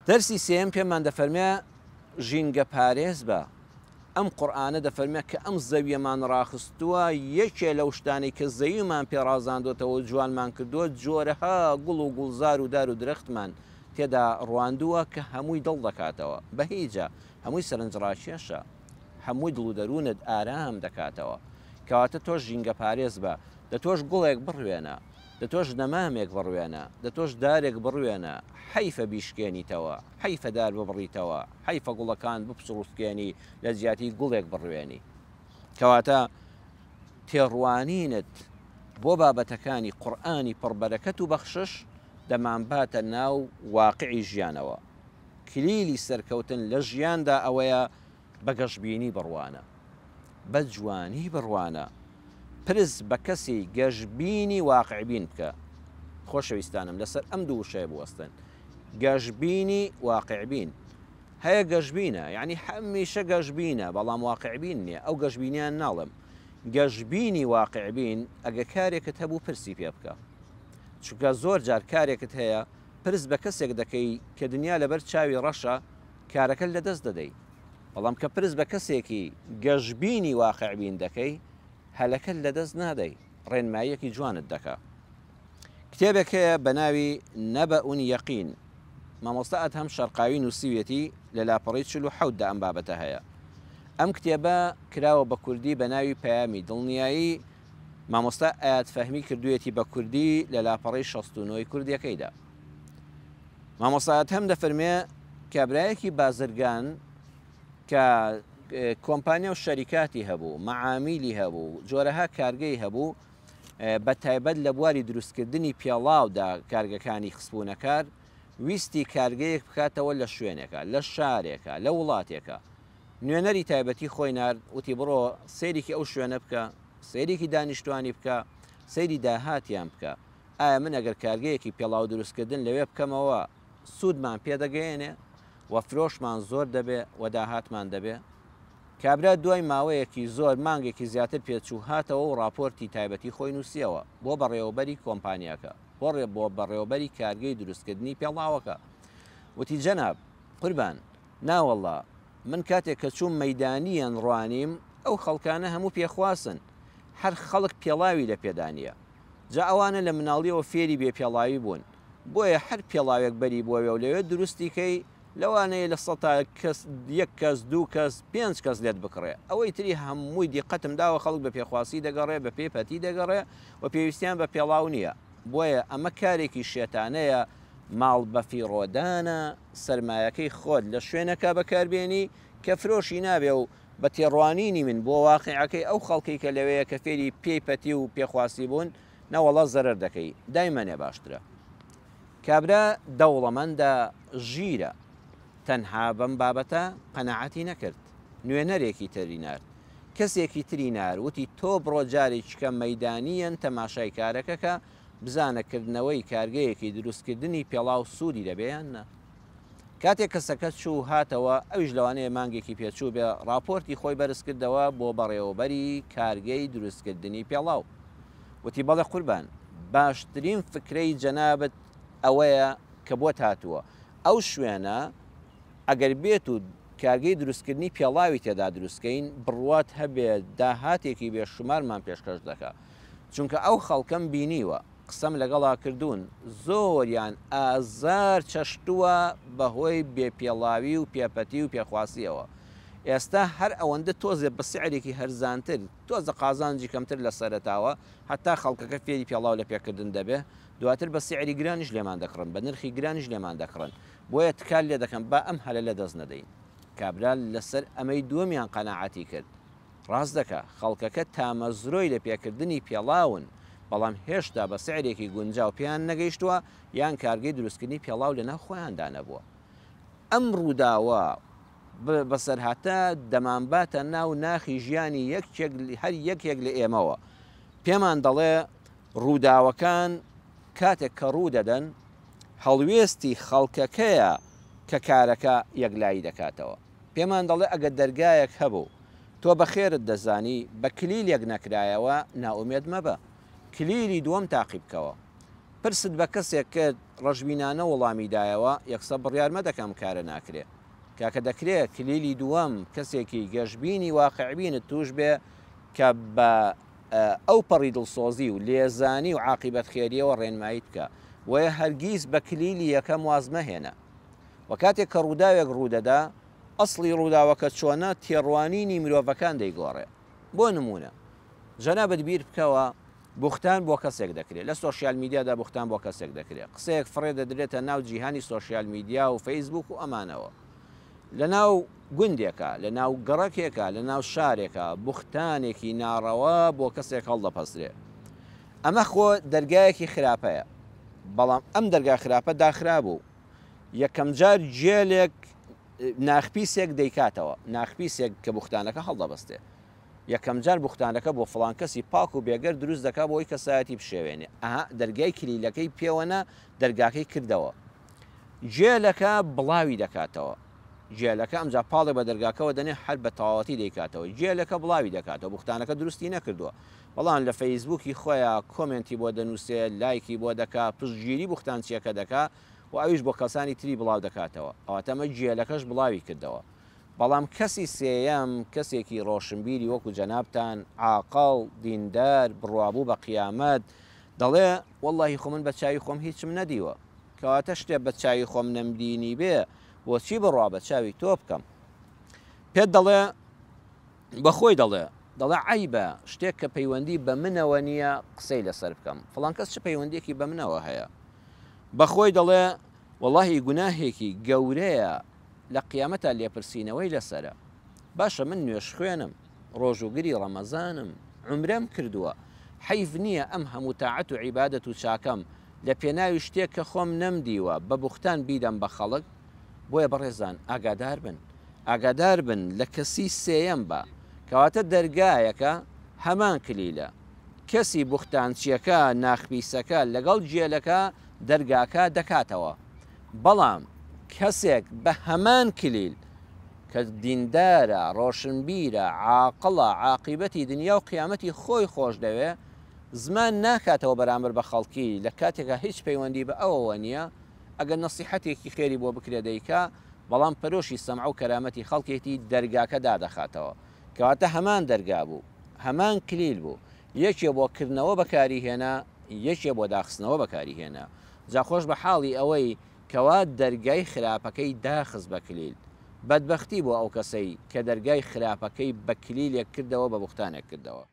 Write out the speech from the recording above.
دەرسی سێم پێمان دەفەرمێ ژینگە پارێز بە ئەم قورئانە دەفەرمێ کە ئەم زەویەمان ڕاخستووە یەکێ لەو شتانەی کە زەویمان پێڕازاندوێتەوە جوانمان کردووە جۆرەها گوڵ و گوڵزار و دار و درەختمان تێدا ڕواندووە کە هەمووی دڵ دەکاتەوە بە هیچە هەمووی سەرنجڕاکێشە هەمووی دڵ و دەروونت ئارام دەکاتەوە کەواتە تۆش ژینگە پارێز بە دە تۆش گوڵێک بڕوێنە دە تۆش نەمامێک بڕوێنە دە تۆش دارێک بڕوێنە حیفە بیشکێنیتەوە حیفە دار ببڕیتەوە حیفە گوڵەکان بپسڕوسکێنی لە جیاتی گوڵێک بڕوێنی کەواتە تێڕوانینت بۆ بابەتەکانی قورئانی پڕبەرەکەت و بەخشش دەمانباتە ناو واقعی ژیانەوە کلیلی سەرکەوتن لە ژیاندا ئەوەیە بە گەشببینی بڕوانە بە جوانی بڕوانە پرس بە کەسی گەشببینی واقعبین بکە خۆشەویستانم لەسەر ئەم دوو شەیە بوەستن گەشببینی واقعبین هەیە گەشببینە یعنی هەمیشە گەشببینە بەڵام واقعبین نییە ئەو گەشببینیان ناڵم گەشببینی واقعبین ئەگە کارێکت هەبوو پرسی پێ بکە چونکە زۆر جار کارێکت هەیە پرس بە کەسێک دەکەی کە دنیا لەبەر چاوی ڕەشە کارەکە لەدەست دەدەی بەڵام کە پرس بە کەسێکی گەشببینی واقعبین دەکەی هەلەکەت لەدەست نادەی ڕێنماییەکی جوانت دەکا کتێبێک هەیە بە ناوی نەبەئون یەقین مامۆستا ئەدهەم شەرقاوی نووسیوێتی لە لاپەڕی 47 ئەم بابەتە هەیە ئەم کتێبە کراوە بە کوردی بە ناوی پەیامی دڵنیایی مامۆستا ئاەت فەهمی کردوێتی بە کوردی لە لاپەڕی 69 کوردیەکەیدا مامۆستا ئەدهەم دەفەرمێ کابرایەکی بازرگان کە کۆمپانیا و شەریکاتی هەبوو مەعامیلی هەبوو جۆرەها کارگەی هەبوو بە تایبەت لە بواری دروستکردنی پێڵاودا کارگەکانی خستبوونەکار ویستی کارگەیەک بکاتەوە لە شوێنێکە لە شارێکە لە وڵاتێکە نوێنەری تایبەتی خۆی نرد وتی بڕۆ سەیرێکی ئەو شوێنە بکە سەیرێکی دانیشتوانی بکە سەیری داهاتیان بکە ئایا من ئەگەر کارگەیەکی پێڵاو دروستکردن لەوێ بکەمەوە سوودمان پێدەگەیەنێ و فرۆشمان زۆر دەبێ و داهاتمان دەبێ کابرا دوای ماوەیەکی زۆر مانگێکی زیاتر پێچوو هاتەوە و راپۆرتی تایبەتی خۆی نووسیەوە بۆ بەڕێوەبەری کۆمپانیاکە بۆ بەڕێوەبەری کارگەی دروستکردنی پێڵاوەکە وتی جەناب قوربان ناوەڵڵا من کاتێک کە چوون مەیدانیان ڕوانیم ئەو خەڵکانە هەموو پێخواسن هەر خەڵک پێڵاوی لە پێدانیە جا ئەوانە لە مناڵیەوە فێری بێ پێڵاوی بوون بۆیە هەر پێڵاوێک بەری بۆوێ و لەوێ دروستیکەی لەوانەیە لە 100 کەس یەک کەس دوو کەس 5 کەس لێت بکڕێ ئەوەی تری هەمووی دیقەتم داوە خەڵک بە پێخواسی دەگەڕێ بە پێپەتی دەگەڕێ و پێویستیان بە پێڵاو نییە بۆیە ئەمە کارێکی شێتانەیە ماڵ بەفیڕۆدانە سەرمایەکەی خۆت لە شوێنەکە بەکاربێنی کە فرۆشی نابێ و بە تێڕوانینی من بۆ واقعەکەی ئەو خەڵکی کە لەوەیە کە فێری پێیپەتی و پێخواسی بوون نەوەڵە زەرەر دەکەی دایمەنێ باشترە کابرا دەوڵەمەندە ژیرە تەنها بەم بابەتە قەنەعەتی نەکرد نوێنەرێکی تری نرد کەسێکی تری نار وتی تۆ بڕۆ جارێکیکە مەیدانیەن تەماشای کارەکەکە بزانەکردنەوەی کارگەیەکی دروستکردنی پێڵاو سوودی دەبێیان نە کاتێک کەسەکە چوو هاتەوە ئەویش لەوانەیە مانگێکی پێچوو بێ راپۆرتی خۆی بەرز کردەوە بۆ بەڕێوەبەری کارگەی دروستکردنی پێڵاو وتی بەڵێ قوربان باشترین فکرەی جەنابەت ئەوەیە کە بۆت هاتووە ئەو شوێنە ئەگەر بێت و کارگەی دروستکردنی پێڵاوی تێدا دروستکەین بڕوات هەبێت داهاتێکی بێشمارمان پێشکەش دەکات چونکە ئەو خەڵکەم بینیوە قسەم لەگەڵا کردوون زۆریان ئازار چەشتووە بەهۆی بێپێڵاوی و پێپەتی و پێخواسیەوە ئێستا هەر ئەوەندە تۆزێ بە سعرێکی هەرزانتر تۆزە قازانجی کەمتر لە سەرەتاوە هەتا خەڵکەکە فێری پێڵاو لە پێکردن دەبێ دواتر بە سعری گرانیش لێمان دەکڕن بە نرخی گرانیش لێمان دەکڕن بۆیە تکال لێ دەکەم با ئەم هەلە لە دەست نەدەین کابرا لەسەر ئەمەی دووەمیان قەنەعەتی کرد ڕاست دەکا خەڵکەکە تامەزرۆی لە پێکردنی پێڵاون بەڵام هێشتا بە سعرێکی گونجاو پێیان نەگەیشتووە یان کارگەی دروستکردنی پێڵاو لەناو خۆیاندا نەبووە ئەم ڕووداوە بەسەرهاتە دەمانباتە ناو ناخی ژیانی هەر یەکێک لە ئێمەوە پێمان دەڵێ ڕووداوەکان کاتێک کە ڕوو دەدەن هەڵوێستی خەڵکەکەیە کە کارەکە یەکلایی دەکاتەوە پێمان دەڵێ ئەگە دەرگایەک هەبوو تۆ بە خێرت دەزانی بە کلیلێک نەکرایەوە ناومێت مەبە کلیلی دووەم تاقی بکەوە پرست بە کەسێک کە ڕەشبینانە وەڵامی دایەوە یەکسە بڕیارمە دەکەم کارە ناکرێت کاکە دەکرێت کلیلی دووەم کەسێکی گەشتبینی واقعبینت توش بێ کە بە ئەو پەڕی دڵسۆزی و لێزانی و عاقبەت خێریەوە ڕێنماییت بکە وەیە هەرگیز بە کلیلی یەکەم وازمە هێنا و کاتێک کە ڕووداوێک ڕوودەدا ئەسڵی ڕووداوەکە چۆنە تێڕوانینی مرۆڤەکان دەیگۆڕێ بۆ نمونە جەنابەت بیر بکەوە بوختان بۆ کەسێک دەکرێت لە سۆشیال میدیادا بوختان بۆ کەسێک دەکرێت قسەیەک فڕێ دەدرێتە ناو جیهانی سۆشیال میدیا و فەیسبوک و ئەمانەوە لە ناو گوندێکە لە ناو گەڕەکێکە لە ناو شارێکە بوختانێکی ناڕەوە بۆ کەسێک هەڵدەپەسرێ ئەمە خۆ دەرگایەکی خراپەیە بەڵام ئەم دەرگا خراپە داخرا بوو یەکەم جار جێلێک ناخپیسێک دەیکاتەوە ناخپیسێک کە بوختانەکە هەڵدەبەستێ یەکەم جار بوختانەکە بۆ فڵان کەسی پاک و بێگەر دروست دەکا بۆی کەسایەتی بشێوێنێ ئەها دەرگای کلیلەکەی پێوەنە دەرگاکەی کردەوە جێلەکە بڵاوی دەکاتەوە جێلەکە ئەمجا پاڵێ بە دەرگاکەوە دەنێ هەر بە تەواوەتی دەیکاتەوە جێلەکە بڵاوی دەکاتەوە بوختانەکە دروستی نەکردووە بەڵام لە فەیسبوکی خۆیان کۆمنتی بۆ دەنووسێت لایکی بۆ دەکا پشتگیری بوختانچیەکە دەکا و ئەویش بۆ کەسانی تری بڵاو دەکاتەوە ئەواتەمە جێلەکەش بڵاوی کردەوە بەڵام کەسی سێیەم کەسێکی ڕۆشنبیری وەکو جەنابتان عاقڵ دیندار بڕوابوو بە قیامەت دەڵێ وەڵڵاهی خۆ من بە چاوی خۆم هیچم نەدیوە کەواتە شتێک بە چاوی خۆم نەمدینی بێ بۆچی بڕوا بە چاوی تۆ بکەم پێت دەڵێ بەخۆی دەڵێ عیبە شتێک کە پەیوەندی بە منەوە نییە قسەی لەسەر بکەم فڵان کەس چ پەیوەندێکی بە منەوە هەیە بەخۆی دەڵێ وەڵڵاهی گوناهێکی گەورەیە لە قیامەتە لێپرسینەوەی لەسرە باشە من نوێش خوێنم ڕۆژوگری ڕەمەزانم عمرەم کردووە حەیف نییە ئەم هەموو تاعەت و عیبادەت و چاکەم لە پێناوی شتێک کە خۆم نەمدیوە بە بوختان بیدەم بە خەڵک بۆیە بەڕێزان ئاگادار بن لە کەسی سێیەم بە کەواتە دەرگایەکە هەمان کلیلە کەسی بوختانچیەکە ناخپیسەکە لەگەڵ جێلەکە دەرگاکە دەکاتەوە بەڵام کەسێک بە هەمان کلیل کە دیندارە ڕۆشنبیرە عاقڵە عاقیبەتی دنیا و قیامەتی خۆی خۆش دەوێ زمان ناکاتەوە بەرامبەر بە خەڵکی لە کاتێکە هیچ پەیوەندی بە ئەوەوە نییە ئەگەر نەسیحەتێکی خێری بۆ بکرێ دەیکا بەڵام پەرۆشی سەمع و کەرامەتی خەڵکێتی دەرگاکە دادەخاتەوە کەواتە هەمان دەرگا بوو هەمان کلیل بوو یەکێ بۆ کردنەوە بەکاری هێنا یەکێ بۆ داخستنەوە بەکاری هێنا جاخۆش بە حاڵی ئەوەی کەوا دەرگای خراپەکەی داخست بە کلیل بەدبەختی بۆ ئەو کەسەی کە دەرگای خراپەکەی بە کلیلێک کردەوە بە بوختانێک کردەوە